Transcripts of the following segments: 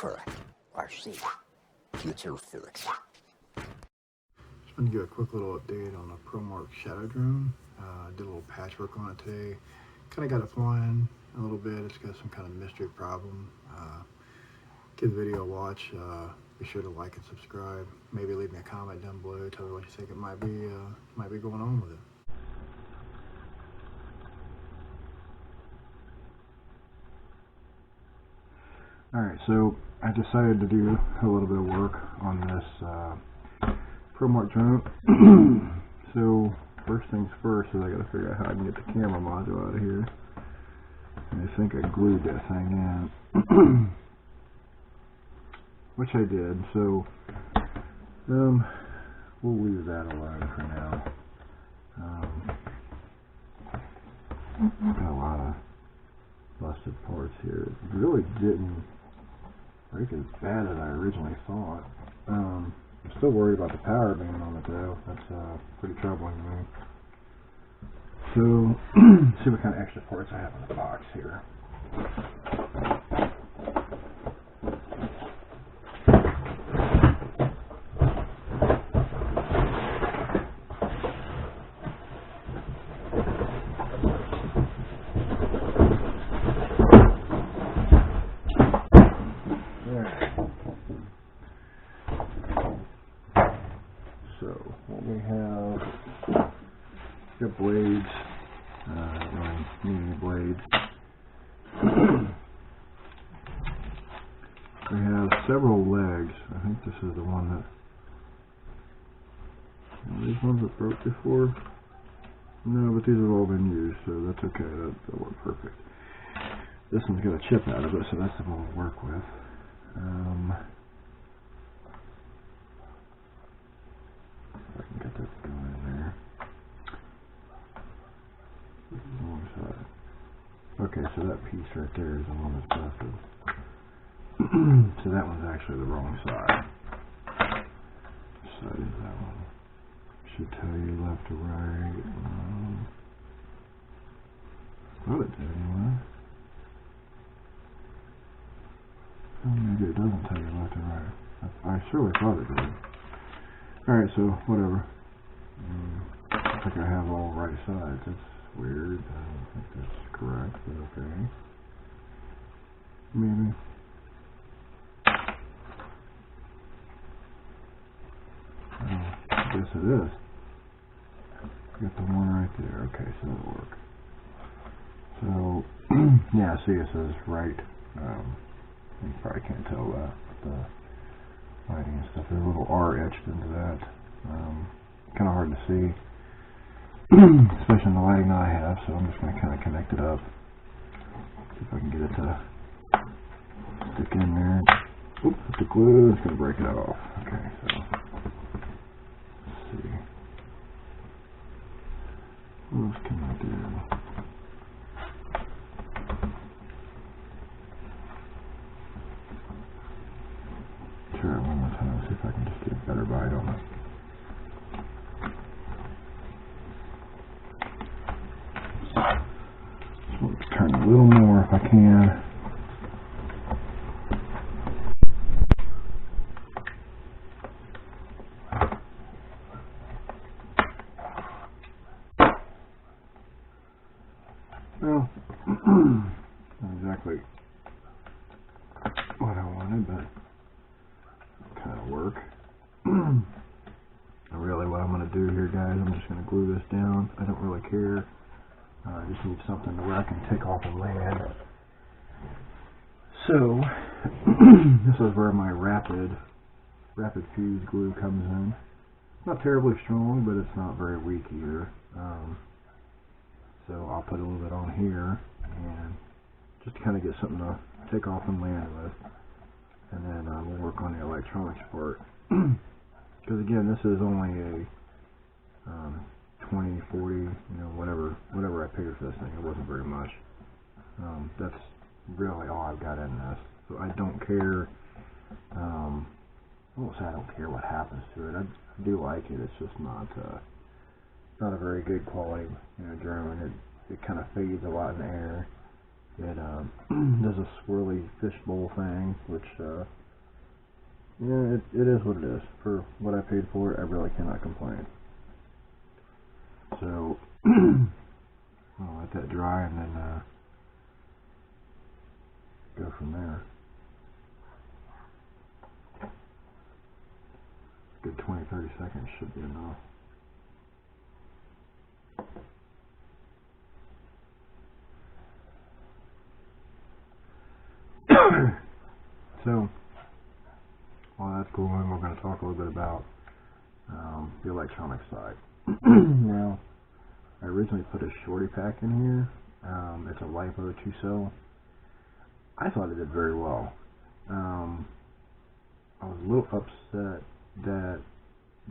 Correct. RC. Future Felix. Just want to give a quick little update on the Promark shadow drone. Did a little patchwork on it today. Kind of got it flying a little bit. It's got some kind of mystery problem. Give the video a watch. Be sure to like and subscribe. Maybe leave me a comment down below. Tell me what you think it might be going on with it. Alright, so I decided to do a little bit of work on this Promark drone. So first things first is I gotta figure out how I can get the camera module out of here. And I think I glued that thing in. Which I did, so we'll leave that alone for now. Got a lot of busted parts here. It really didn't break as bad as I originally thought. I'm still worried about the power being on it though. That's pretty troubling to me. So, see what kind of extra parts I have in the box here. So what we have, got blades, mini blades. We have several legs. I think this is the one that, these ones that broke before? No, but these have all been used, so that's okay, that'll work perfect. This one's got a chip out of it, so that's the one we'll work with. If I can get that going in there. Wrong side. Okay, so that piece right there is the one that's busted. So that one's actually the wrong side. Which side is that one? Should tell you left to right. Thought it did anyway. Oh, maybe it doesn't tell you left to right. I surely thought it did. Alright, so whatever. I think I have all right sides. That's weird. I don't think that's correct, but okay. Maybe. Oh, I guess it is. Got the one right there. Okay, so that'll work. So, yeah, see it says right. You probably can't tell that. The lighting and stuff. There's a little R etched into that. Kind of hard to see, especially in the lighting that I have. So I'm just going to kind of connect it up. See if I can get it to stick in there. Oops, with the glue, it's going to break it off. Okay, so let's see. What else can I do? Try it one more time, see if I can just get a better bite on it. Just want to turn a little more if I can. Well, not exactly what I wanted, but kind of work. Really what I'm going to do here, guys, I'm just going to glue this down. I don't really care. I just need something where I can take off and land. So, this is where my rapid fuse glue comes in. Not terribly strong, but it's not very weak either. So I'll put a little bit on here, and just to kind of get something to take off and land with. And then we'll work on the electronics part. Because again, this is only a 20, 40, whatever I paid for this thing. It wasn't very much. That's really all I've got in this. So I don't care. I won't say I don't care what happens to it. I do like it. It's just not a very good quality, drone. It kind of fades a lot in the air. It does a swirly fishbowl thing, which yeah, it is what it is. For what I paid for it, I really cannot complain. So I'll let that dry and then go from there. Good 20-30 seconds should be enough. So, well, that's cool, and we're going to talk a little bit about the electronic side. Now, I originally put a shorty pack in here. It's a LiPo 2-cell. I thought it did very well. I was a little upset that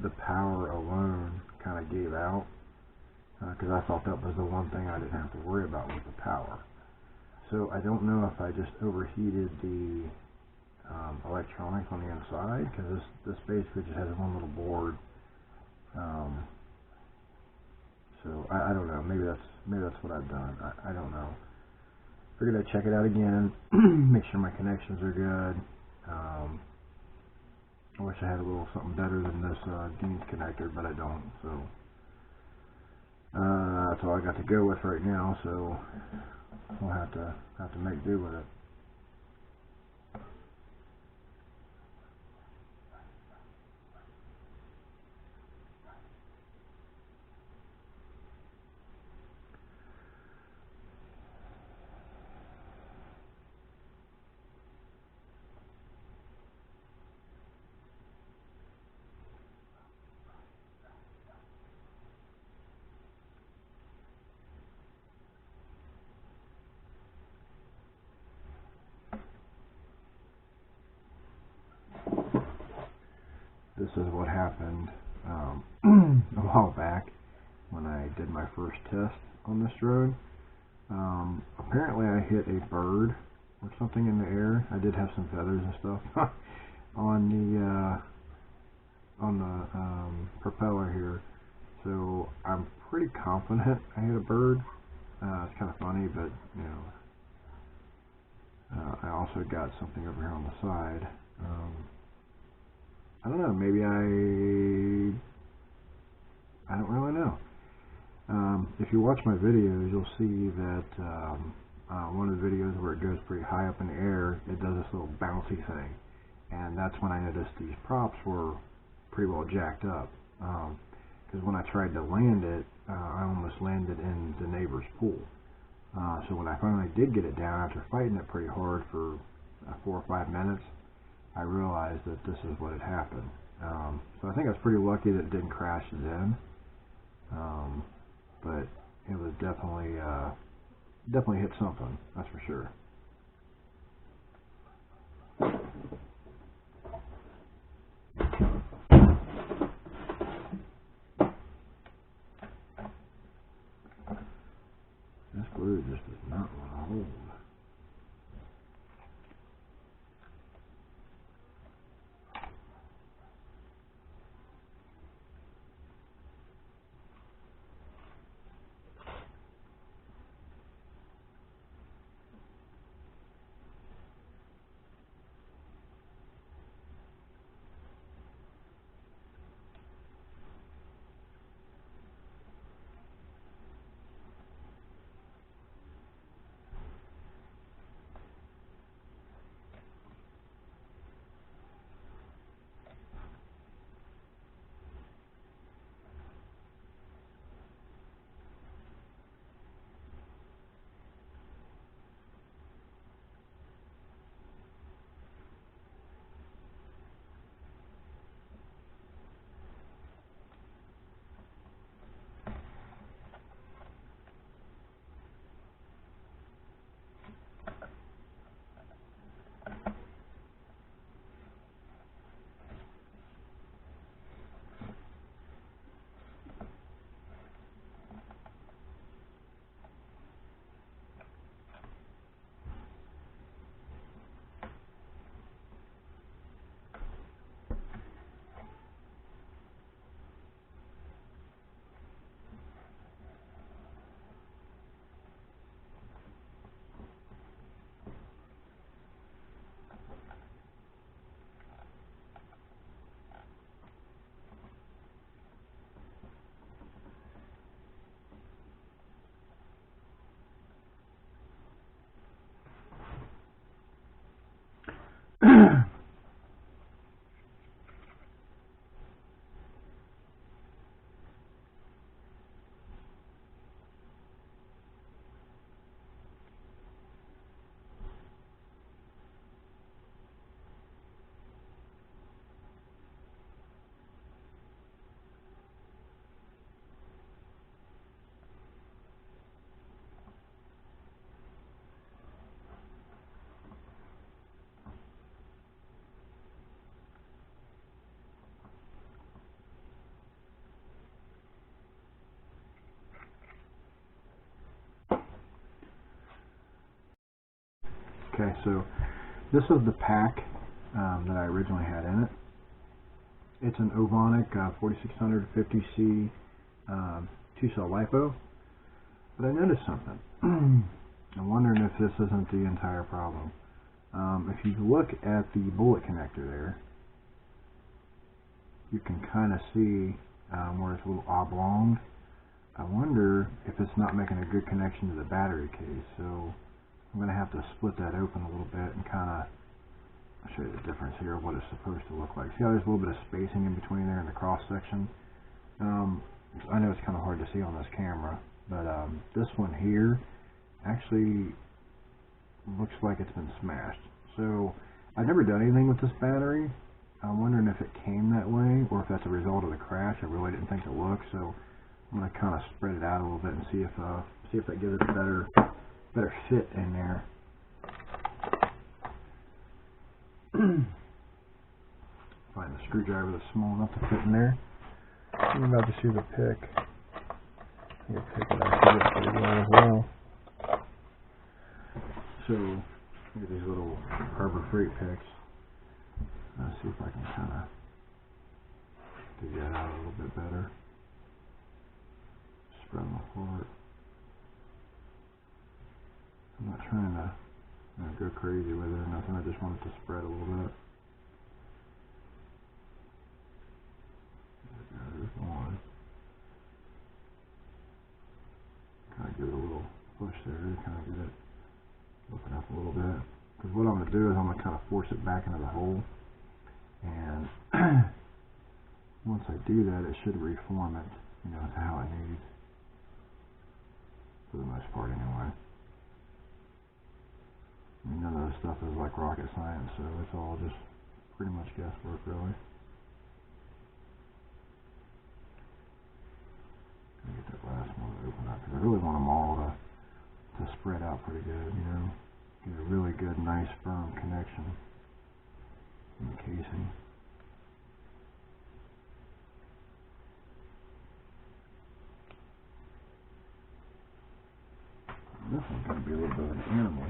the power alone kind of gave out, because I thought that was the one thing I didn't have to worry about was the power. So I don't know if I just overheated the electronics on the inside, because this basically just has one little board. So I don't know. Maybe that's what I've done. I don't know. Figured I'd check it out again, make sure my connections are good. I wish I had a little something better than this Dean's connector, but I don't. So that's all I got to go with right now. So we'll have to make do with it. This is what happened a while back when I did my first test on this drone. Apparently I hit a bird or something in the air. I did have some feathers and stuff on the propeller here, so I'm pretty confident I hit a bird. It's kind of funny, but you know, I also got something over here on the side. I don't know, maybe I don't really know. If you watch my videos, you'll see that one of the videos where it goes pretty high up in the air, it does this little bouncy thing. And that's when I noticed these props were pretty well jacked up. Because when I tried to land it, I almost landed in the neighbor's pool. So when I finally did get it down, after fighting it pretty hard for 4 or 5 minutes, I realized that this is what had happened. So I think I was pretty lucky that it didn't crash then. But it was definitely hit something, that's for sure. This glue just does not want to hold. Okay, so this is the pack that I originally had in it. It's an Ovonic 4650C 2-cell LiPo. But I noticed something. I'm wondering if this isn't the entire problem. If you look at the bullet connector there, you can kind of see where it's a little oblong. I wonder if it's not making a good connection to the battery case. So I'm going to have to split that open a little bit and kind of, I'll show you the difference here of what it's supposed to look like. See how there's a little bit of spacing in between there in the cross section? I know it's kind of hard to see on this camera, but this one here actually looks like it's been smashed. So I've never done anything with this battery. I'm wondering if it came that way or if that's a result of the crash. I really didn't think to look, so I'm going to kind of spread it out a little bit and see if that gives it a better fit in there. Find the screwdriver that's small enough to fit in there. I'm about to see the pick. You'll pick it up pretty well as well. So, look at these little Harbor Freight picks. Let's see if I can kind of dig that out a little bit better. Spread them apart. I'm not trying to go crazy with it or nothing. I just want it to spread a little bit. There's one. Kind of give it a little push there to kind of get it open up a little bit. Because what I'm going to do is I'm going to kind of force it back into the hole. And once I do that, it should reform it, to how it needs. For the most part, anyway. I mean, none of this stuff is like rocket science, so it's all just pretty much guesswork, really. Get that last one to open up, because I really want them all to spread out pretty good, Get a really good, nice, firm connection in the casing. This one's going to be a little bit of an animal.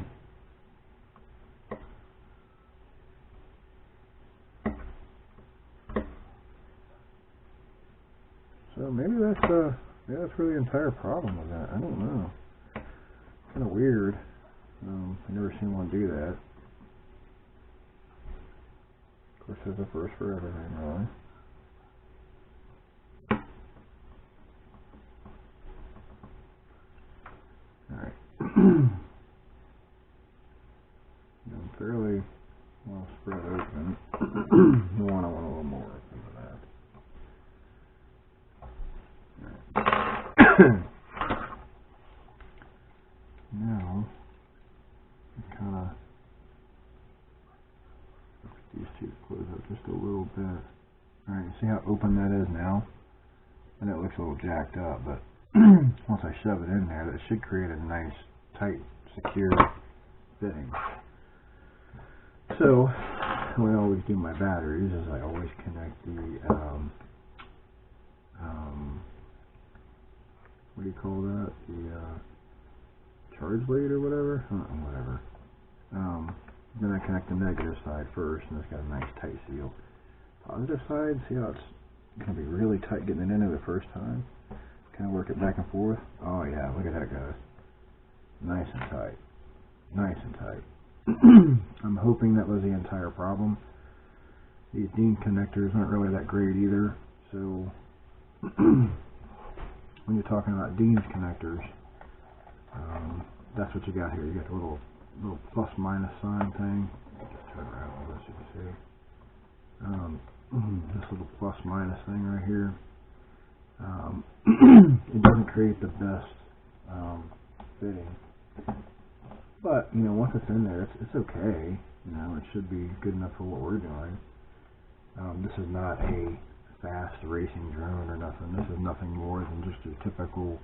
So maybe that's really the entire problem with that. I don't know. Kind of weird. I've never seen one do that. Of course, there's a first for everything, really. Alright. I'm fairly well spread open. I want a little more open than that. Now, kind of these two close up just a little bit. Alright, you see how open that is now? And it looks a little jacked up, but once I shove it in there, that should create a nice, tight, secure fitting. So, the way I always do my batteries is I always connect the what do you call that? The charge lead or whatever? Whatever. Then I connect the negative side first, and it's got a nice tight seal. Positive side, see how it's going to be really tight getting it in there the first time? Kind of work it back and forth. Oh yeah, look at that, guys. Nice and tight. Nice and tight. I'm hoping that was the entire problem. These Dean connectors aren't really that great either, so when you're talking about Dean's connectors, that's what you got here. You got the little plus minus sign thing. Just turn around a little bit so you can see. This little plus minus thing right here. It doesn't create the best fitting, but once it's in there, it's okay. It should be good enough for what we're doing. This is not a fast racing drone or nothing. This is nothing more than just a typical,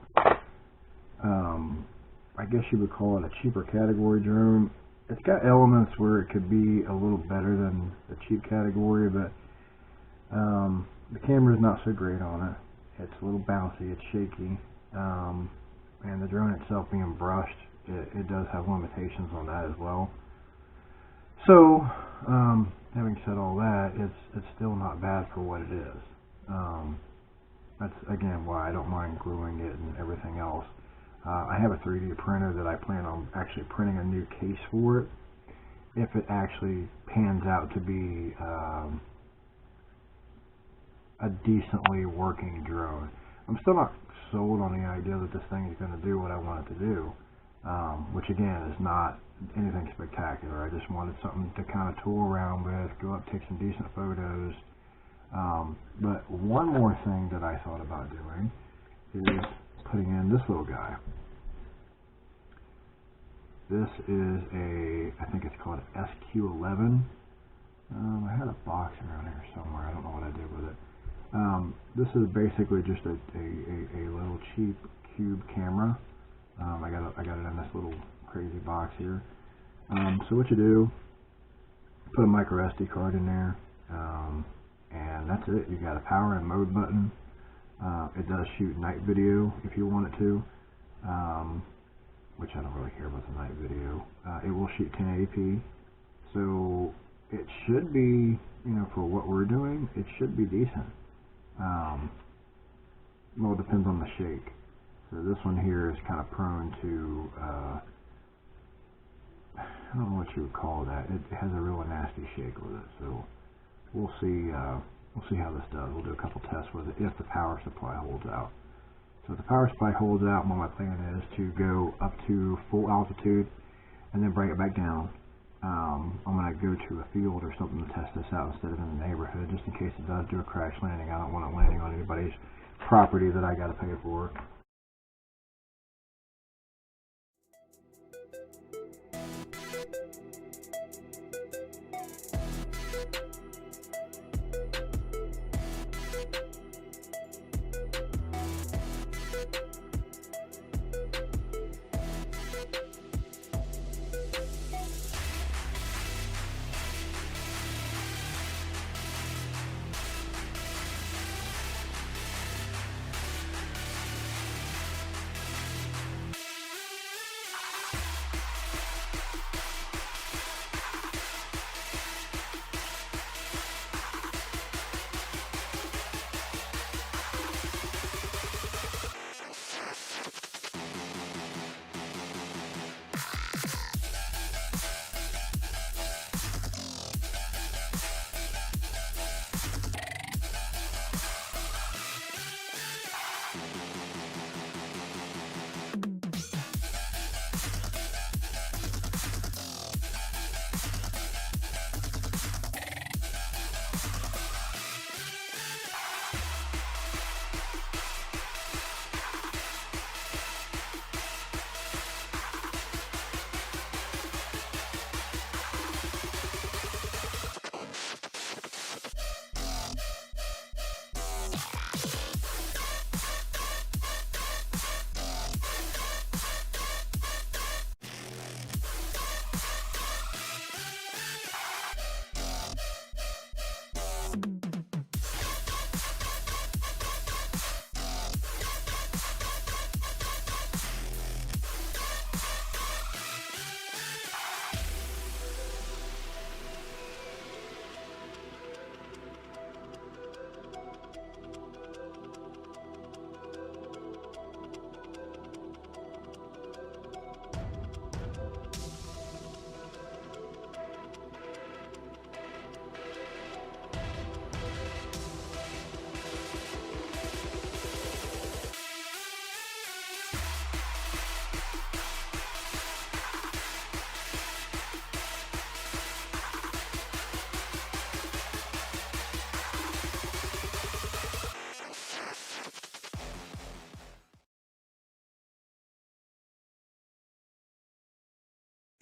I guess you would call it a cheaper category drone. It's got elements where it could be a little better than the cheap category, but the camera's not so great on it. It's a little bouncy, it's shaky, and the drone itself being brushed, it does have limitations on that as well. So, having said all that, it's still not bad for what it is. That's again why I don't mind gluing it and everything else. I have a 3D printer that I plan on actually printing a new case for it if it actually pans out to be a decently working drone. I'm still not sold on the idea that this thing is going to do what I want it to do, which again is not anything spectacular. I just wanted something to kind of tool around with, go up, take some decent photos. But one more thing that I thought about doing is putting in this little guy. This is I think it's called an SQ11. I had a box around here somewhere. I don't know what I did with it. This is basically just a little cheap cube camera. I got it in this little crazy box here. So what you do, put a micro SD card in there, and that's it. You got a power and mode button. It does shoot night video if you want it to, which I don't really care about the night video. It will shoot 1080p, so it should be, for what we're doing, it should be decent. Well, it depends on the shake. So this one here is kind of prone to, I don't know what you would call that. It has a real nasty shake with it. So we'll see how this does. We'll do a couple tests with it if the power supply holds out. So if the power supply holds out, what my plan is to go up to full altitude and then bring it back down. I'm going to go to a field or something to test this out instead of in the neighborhood, just in case it does do a crash landing. I don't want it landing on anybody's property that I got to pay for.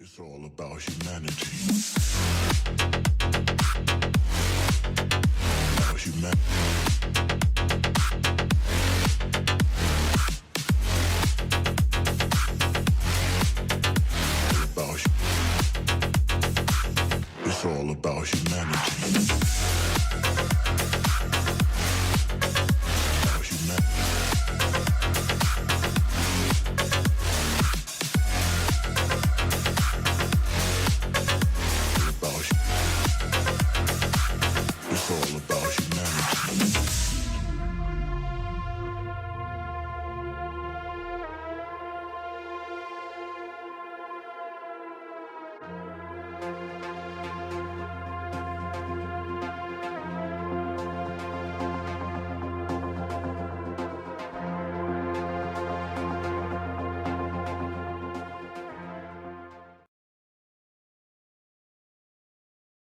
It's all about humanity. About humanity. It's all about humanity.